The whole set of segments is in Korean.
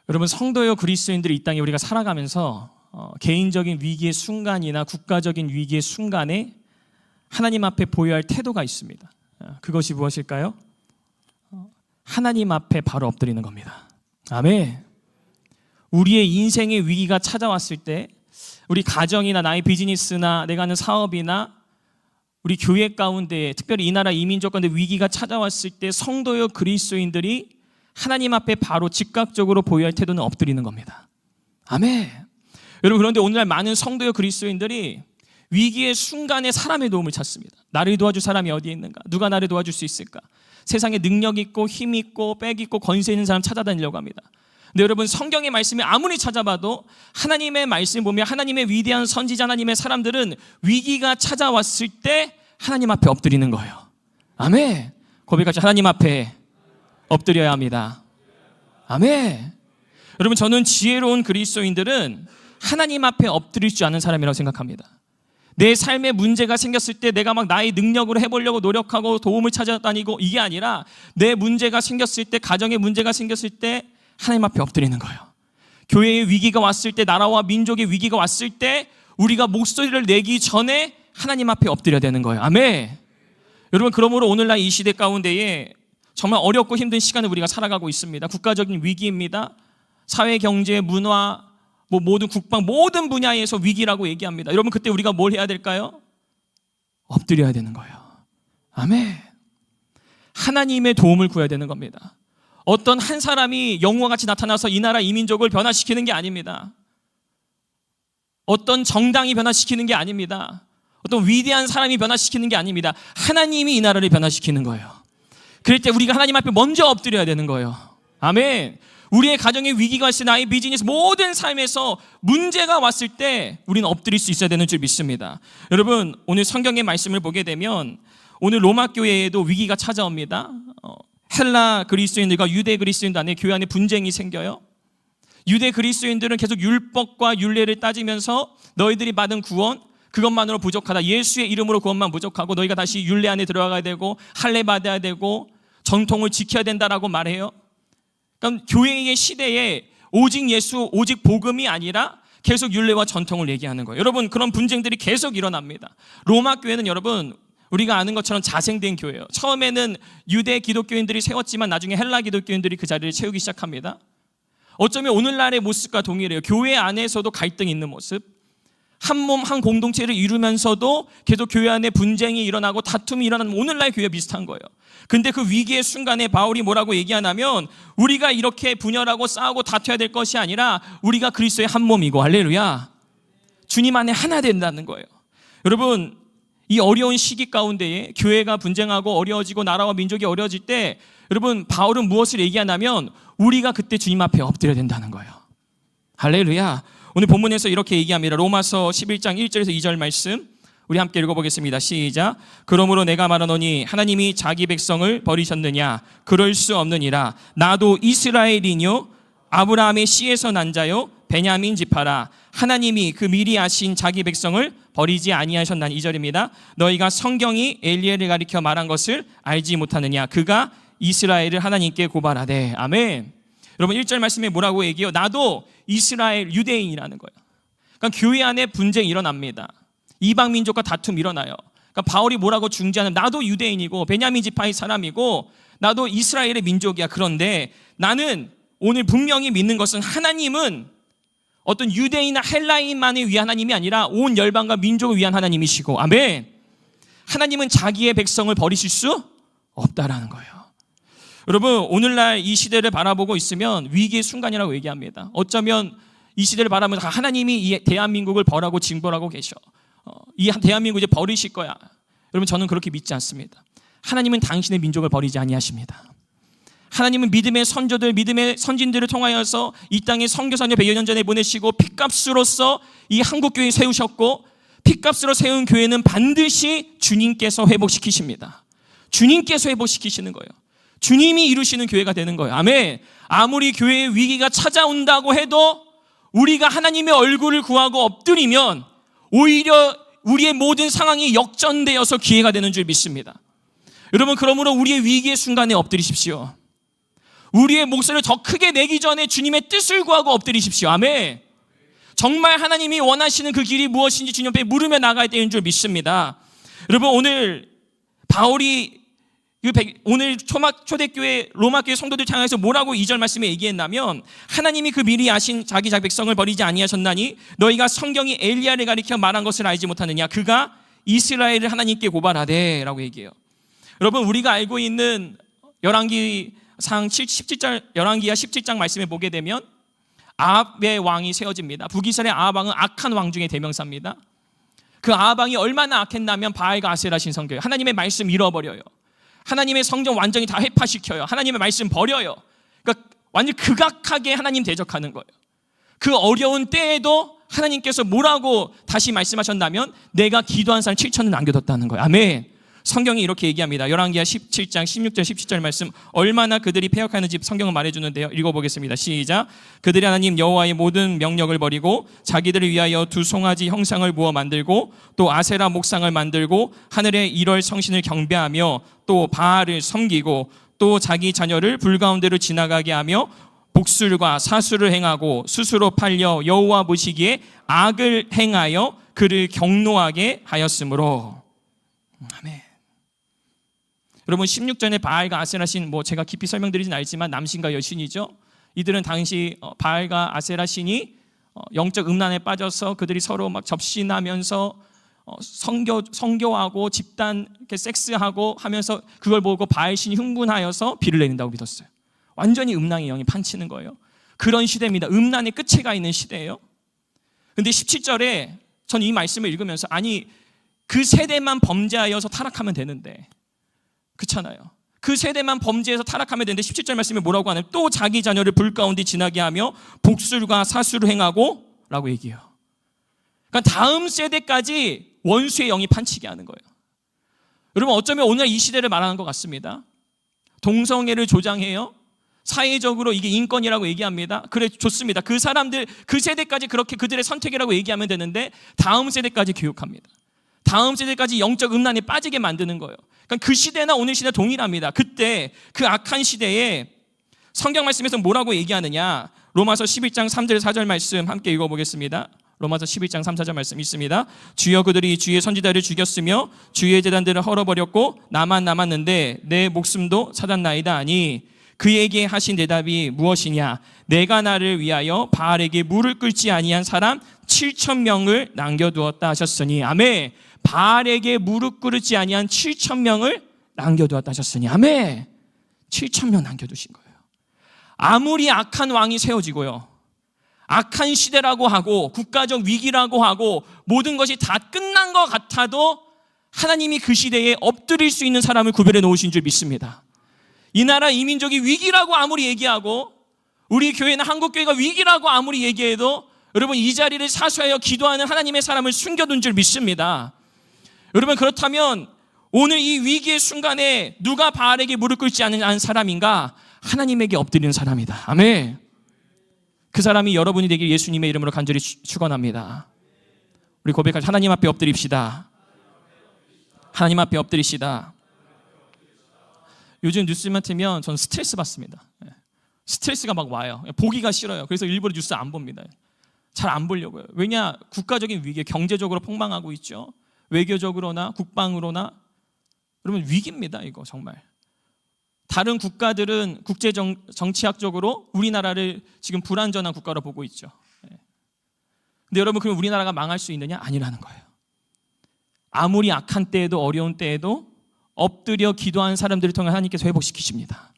여러분, 성도여 그리스도인들이 이 땅에 우리가 살아가면서 개인적인 위기의 순간이나 국가적인 위기의 순간에 하나님 앞에 보여야 할 태도가 있습니다. 그것이 무엇일까요? 하나님 앞에 바로 엎드리는 겁니다. 아멘. 우리의 인생의 위기가 찾아왔을 때, 우리 가정이나 나의 비즈니스나 내가 하는 사업이나 우리 교회 가운데, 특별히 이 나라 이민족 가운데 위기가 찾아왔을 때 성도여 그리스도인들이 하나님 앞에 바로 즉각적으로 보여야 할 태도는 엎드리는 겁니다. 아멘. 여러분, 그런데 오늘날 많은 성도여 그리스도인들이 위기의 순간에 사람의 도움을 찾습니다. 나를 도와줄 사람이 어디에 있는가? 누가 나를 도와줄 수 있을까? 세상에 능력 있고 힘 있고 빽 있고 권세 있는 사람 찾아다니려고 합니다. 근데 여러분, 성경의 말씀이 아무리 찾아봐도 하나님의 말씀 보면 하나님의 위대한 선지자 하나님의 사람들은 위기가 찾아왔을 때 하나님 앞에 엎드리는 거예요. 아멘. 고백하죠. 하나님 앞에 엎드려야 합니다. 아멘. 여러분, 저는 지혜로운 그리스도인들은 하나님 앞에 엎드릴 줄 아는 사람이라고 생각합니다. 내 삶에 문제가 생겼을 때 내가 막 나의 능력으로 해보려고 노력하고 도움을 찾아다니고 이게 아니라, 내 문제가 생겼을 때, 가정의 문제가 생겼을 때 하나님 앞에 엎드리는 거예요. 교회의 위기가 왔을 때, 나라와 민족의 위기가 왔을 때 우리가 목소리를 내기 전에 하나님 앞에 엎드려야 되는 거예요. 아멘. 여러분, 그러므로 오늘날 이 시대 가운데에 정말 어렵고 힘든 시간을 우리가 살아가고 있습니다. 국가적인 위기입니다. 사회, 경제, 문화, 모든 국방, 모든 분야에서 위기라고 얘기합니다. 여러분, 그때 우리가 뭘 해야 될까요? 엎드려야 되는 거예요. 아멘. 하나님의 도움을 구해야 되는 겁니다. 어떤 한 사람이 영웅과 같이 나타나서 이 나라 이민족을 변화시키는 게 아닙니다. 어떤 정당이 변화시키는 게 아닙니다. 어떤 위대한 사람이 변화시키는 게 아닙니다. 하나님이 이 나라를 변화시키는 거예요. 그럴 때 우리가 하나님 앞에 먼저 엎드려야 되는 거예요. 아멘. 우리의 가정에 위기가 왔을 때, 나의 비즈니스, 모든 삶에서 문제가 왔을 때 우리는 엎드릴 수 있어야 되는 줄 믿습니다. 여러분, 오늘 성경의 말씀을 보게 되면 오늘 로마 교회에도 위기가 찾아옵니다. 헬라 그리스도인들과 유대 그리스도인들 안에 교회 안에 분쟁이 생겨요. 유대 그리스도인들은 계속 율법과 율례를 따지면서 너희들이 받은 구원, 그것만으로 부족하다. 예수의 이름으로 구원만 부족하고 너희가 다시 율례 안에 들어가야 되고 할례 받아야 되고 정통을 지켜야 된다라고 말해요. 그러니까 교회의 시대에 오직 예수, 오직 복음이 아니라 계속 율례와 전통을 얘기하는 거예요. 여러분, 그런 분쟁들이 계속 일어납니다. 로마 교회는 여러분, 우리가 아는 것처럼 자생된 교회예요. 처음에는 유대 기독교인들이 세웠지만 나중에 헬라 기독교인들이 그 자리를 채우기 시작합니다. 어쩌면 오늘날의 모습과 동일해요. 교회 안에서도 갈등이 있는 모습, 한 몸, 한 공동체를 이루면서도 계속 교회 안에 분쟁이 일어나고 다툼이 일어나는 오늘날 교회와 비슷한 거예요. 근데 그 위기의 순간에 바울이 뭐라고 얘기하냐면, 우리가 이렇게 분열하고 싸우고 다투어야 될 것이 아니라 우리가 그리스도의 한 몸이고, 할렐루야, 주님 안에 하나 된다는 거예요. 여러분, 이 어려운 시기 가운데에 교회가 분쟁하고 어려워지고 나라와 민족이 어려워질 때, 여러분, 바울은 무엇을 얘기하냐면 우리가 그때 주님 앞에 엎드려야 된다는 거예요. 할렐루야. 오늘 본문에서 이렇게 얘기합니다. 로마서 11장 1절에서 2절 말씀 우리 함께 읽어보겠습니다. 시작. 그러므로 내가 말하노니 하나님이 자기 백성을 버리셨느냐? 그럴 수 없느니라. 나도 이스라엘이뇨 아브라함의 씨에서 난 자요 베냐민 지파라. 하나님이 그 미리 아신 자기 백성을 버리지 아니하셨나니. 2절입니다. 너희가 성경이 엘리야를 가리켜 말한 것을 알지 못하느냐? 그가 이스라엘을 하나님께 고발하되. 아멘. 여러분, 1절 말씀에 뭐라고 얘기해요? 나도 이스라엘 유대인이라는 거예요. 그러니까 교회 안에 분쟁이 일어납니다. 이방 민족과 다툼이 일어나요. 그러니까 바울이 뭐라고 중재하는, 나도 유대인이고 베냐민 지파의 사람이고 나도 이스라엘의 민족이야. 그런데 나는 오늘 분명히 믿는 것은 하나님은 어떤 유대인이나 헬라인만을 위한 하나님이 아니라 온 열방과 민족을 위한 하나님이시고, 아멘. 하나님은 자기의 백성을 버리실 수 없다라는 거예요. 여러분, 오늘날 이 시대를 바라보고 있으면 위기의 순간이라고 얘기합니다. 어쩌면 이 시대를 바라보면 하나님이 이 대한민국을 벌하고 징벌하고 계셔. 이 대한민국 이제 버리실 거야. 여러분, 저는 그렇게 믿지 않습니다. 하나님은 당신의 민족을 버리지 아니하십니다. 하나님은 믿음의 선조들, 믿음의 선진들을 통하여서 이 땅에 선교사님 100여 년 전에 보내시고 핏값으로서 이 한국교회 세우셨고, 핏값으로 세운 교회는 반드시 주님께서 회복시키십니다. 주님께서 회복시키시는 거예요. 주님이 이루시는 교회가 되는 거예요. 아멘. 아무리 교회의 위기가 찾아온다고 해도 우리가 하나님의 얼굴을 구하고 엎드리면 오히려 우리의 모든 상황이 역전되어서 기회가 되는 줄 믿습니다. 여러분, 그러므로 우리의 위기의 순간에 엎드리십시오. 우리의 목소리를 더 크게 내기 전에 주님의 뜻을 구하고 엎드리십시오. 아멘. 정말 하나님이 원하시는 그 길이 무엇인지 주님 앞에 물으며 나가야 되는 줄 믿습니다. 여러분, 오늘 바울이 오늘 초대교회 로마교회 성도들 향해서 뭐라고 2절 말씀에 얘기했냐면, 하나님이 그 미리 아신 자기 백성을 버리지 아니하셨나니 너희가 성경이 엘리야를 가리켜 말한 것을 알지 못하느냐. 그가 이스라엘을 하나님께 고발하되 라고 얘기해요. 여러분, 우리가 알고 있는 열왕기상 17절, 열왕기하 17장 말씀에 보게 되면 아합의 왕이 세워집니다. 북이스라엘 아합 왕은 악한 왕 중에 대명사입니다. 그 아합 왕이 얼마나 악했냐면 바알과 아세라 신성교예요. 하나님의 말씀 잃어버려요. 하나님의 성전 완전히 다 회파시켜요. 하나님의 말씀 버려요. 그러니까 완전 극악하게 하나님 대적하는 거예요. 그 어려운 때에도 하나님께서 뭐라고 다시 말씀하셨냐면 내가 기도한 사람 7천을 남겨뒀다는 거예요. 아멘. 성경이 이렇게 얘기합니다. 열왕기하 17장 16절 17절 말씀, 얼마나 그들이 패역하는지 성경은 말해주는데요. 읽어보겠습니다. 시작. 그들이 하나님 여호와의 모든 명령을 버리고 자기들을 위하여 두 송아지 형상을 부어 만들고 또 아세라 목상을 만들고 하늘의 일월 성신을 경배하며 또 바알을 섬기고 또 자기 자녀를 불 가운데로 지나가게 하며 복술과 사수를 행하고 스스로 팔려 여호와 보시기에 악을 행하여 그를 경노하게 하였으므로. 아멘. 여러분, 16전에 바알과 아세라 신, 제가 깊이 설명드리진 않지만 남신과 여신이죠. 이들은 당시 바알과 아세라 신이 영적 음란에 빠져서 그들이 서로 막 접신하면서 성교하고 집단 이렇게 섹스하고 하면서 그걸 보고 바알 신이 흥분하여서 비를 내린다고 믿었어요. 완전히 음란의 영이 판치는 거예요. 그런 시대입니다. 음란의 끝에 가 있는 시대예요. 근데 17절에 전 이 말씀을 읽으면서, 아니 그 세대만 범죄하여서 타락하면 되는데, 그렇잖아요. 그 세대만 범죄해서 타락하면 되는데 17절 말씀에 뭐라고 하냐면 또 자기 자녀를 불 가운데 지나게 하며 복술과 사수를 행하고 라고 얘기해요. 그러니까 다음 세대까지 원수의 영이 판치게 하는 거예요. 여러분, 어쩌면 오늘 이 시대를 말하는 것 같습니다. 동성애를 조장해요. 사회적으로 이게 인권이라고 얘기합니다. 그래, 좋습니다. 그 사람들, 그 세대까지 그렇게 그들의 선택이라고 얘기하면 되는데 다음 세대까지 교육합니다. 다음 세대까지 영적 음란에 빠지게 만드는 거예요. 그러니까 그 시대나 오늘 시대 동일합니다. 그때 그 악한 시대에 성경 말씀에서 뭐라고 얘기하느냐. 로마서 11장 3절 4절 말씀 함께 읽어보겠습니다. 로마서 11장 3, 4절 말씀 있습니다. 주여 그들이 주의 선지자를 죽였으며 주의 제단들을 헐어버렸고 나만 남았는데 내 목숨도 찾았나이다 하니 그에게 하신 대답이 무엇이냐. 내가 나를 위하여 바알에게 물을 끓지 아니한 사람 7,000명을 남겨두었다 하셨으니. 아멘. 바알에게 무릎 꿇지 아니한 7,000명을 남겨두었다 하셨으니. 아멘. 7,000명 남겨두신 거예요. 아무리 악한 왕이 세워지고요, 악한 시대라고 하고 국가적 위기라고 하고 모든 것이 다 끝난 것 같아도 하나님이 그 시대에 엎드릴 수 있는 사람을 구별해 놓으신 줄 믿습니다. 이 나라 이 민족이 위기라고 아무리 얘기하고 우리 교회나 한국교회가 위기라고 아무리 얘기해도 여러분, 이 자리를 사수하여 기도하는 하나님의 사람을 숨겨둔 줄 믿습니다. 여러분, 그렇다면 오늘 이 위기의 순간에 누가 바알에게 무릎 꿇지 않은 사람인가? 하나님에게 엎드리는 사람이다. 아멘. 그 사람이 여러분이 되길 예수님의 이름으로 간절히 축원합니다. 우리 고백할 하나님 앞에 엎드립시다. 하나님 앞에 엎드리시다. 요즘 뉴스만 틀면 저는 스트레스 받습니다. 스트레스가 막 와요. 보기가 싫어요. 그래서 일부러 뉴스 안 봅니다. 잘 안 보려고요. 왜냐? 국가적인 위기, 경제적으로 폭망하고 있죠. 외교적으로나 국방으로나. 여러분, 위기입니다. 이거 정말. 다른 국가들은 국제정치학적으로 우리나라를 지금 불안전한 국가로 보고 있죠. 근데 여러분, 그럼 우리나라가 망할 수 있느냐? 아니라는 거예요. 아무리 악한 때에도 어려운 때에도 엎드려 기도하는 사람들을 통해 하나님께서 회복시키십니다.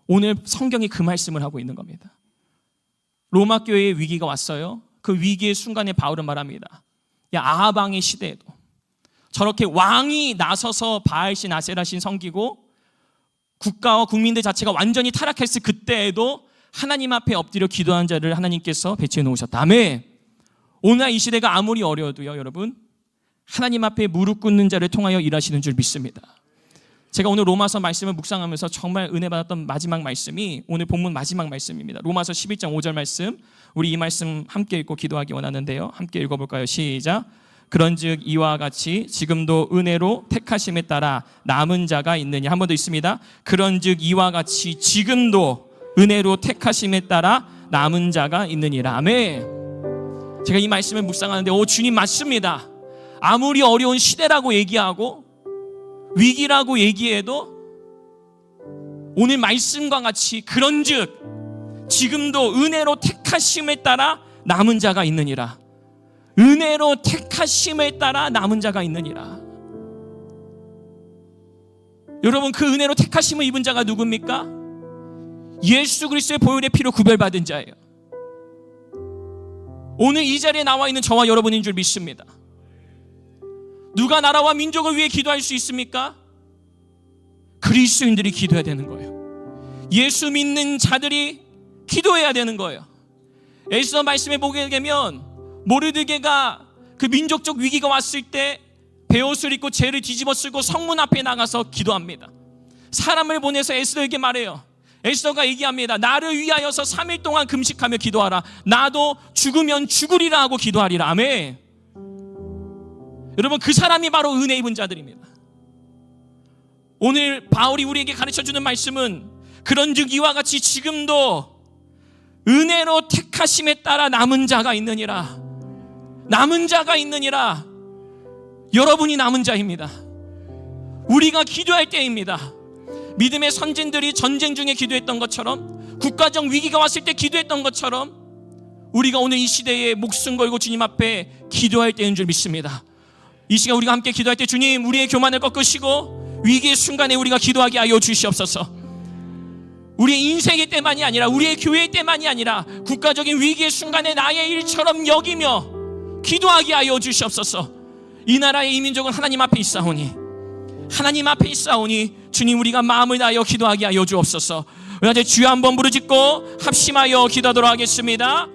오늘 성경이 그 말씀을 하고 있는 겁니다. 로마 교회에 위기가 왔어요. 그 위기의 순간에 바울은 말합니다. 아합 왕의 시대에도 저렇게 왕이 나서서 바알신 아세라신 섬기고 국가와 국민들 자체가 완전히 타락했을 그때에도 하나님 앞에 엎드려 기도하는 자를 하나님께서 배치해 놓으셨다. 아멘. 오늘 이 시대가 아무리 어려워도요, 여러분, 하나님 앞에 무릎 꿇는 자를 통하여 일하시는 줄 믿습니다. 제가 오늘 로마서 말씀을 묵상하면서 정말 은혜 받았던 마지막 말씀이 오늘 본문 마지막 말씀입니다. 로마서 11장 5절 말씀, 우리 이 말씀 함께 읽고 기도하기 원하는데요. 함께 읽어볼까요? 시작. 그런즉 이와 같이 지금도 은혜로 택하심에 따라 남은 자가 있느냐. 한 번 더 있습니다. 그런즉 이와 같이 지금도 은혜로 택하심에 따라 남은 자가 있느니라. 아멘. 제가 이 말씀을 묵상하는데 주님 맞습니다. 아무리 어려운 시대라고 얘기하고 위기라고 얘기해도 오늘 말씀과 같이 그런즉 지금도 은혜로 택하심에 따라 남은 자가 있느니라. 은혜로 택하심에 따라 남은 자가 있느니라. 여러분, 그 은혜로 택하심을 입은 자가 누굽니까? 예수 그리스도의 보혈의 피로 구별받은 자예요. 오늘 이 자리에 나와 있는 저와 여러분인 줄 믿습니다. 누가 나라와 민족을 위해 기도할 수 있습니까? 그리스도인들이 기도해야 되는 거예요. 예수 믿는 자들이 기도해야 되는 거예요. 에스더 말씀에 보게 되면 모르드게가 그 민족적 위기가 왔을 때 베옷을 입고 죄를 뒤집어 쓰고 성문 앞에 나가서 기도합니다. 사람을 보내서 에스더에게 말해요. 에스더가 얘기합니다. 나를 위하여서 3일 동안 금식하며 기도하라. 나도 죽으면 죽으리라 하고 기도하리라. 아멘. 여러분, 그 사람이 바로 은혜 입은 자들입니다. 오늘 바울이 우리에게 가르쳐주는 말씀은 그런즉 이와 같이 지금도 은혜로 택하심에 따라 남은 자가 있느니라. 남은 자가 있느니라. 여러분이 남은 자입니다. 우리가 기도할 때입니다. 믿음의 선진들이 전쟁 중에 기도했던 것처럼, 국가적 위기가 왔을 때 기도했던 것처럼 우리가 오늘 이 시대에 목숨 걸고 주님 앞에 기도할 때인 줄 믿습니다. 이 시간 우리가 함께 기도할 때 주님, 우리의 교만을 꺾으시고 위기의 순간에 우리가 기도하게 하여 주시옵소서. 우리의 인생의 때만이 아니라, 우리의 교회의 때만이 아니라 국가적인 위기의 순간에 나의 일처럼 여기며 기도하게 하여 주시옵소서. 이 나라의 이 민족은 하나님 앞에 있사오니, 하나님 앞에 있사오니 주님, 우리가 마음을 다하여 기도하게 하여 주옵소서. 우리 주여 한번 부르짖고 합심하여 기도하도록 하겠습니다.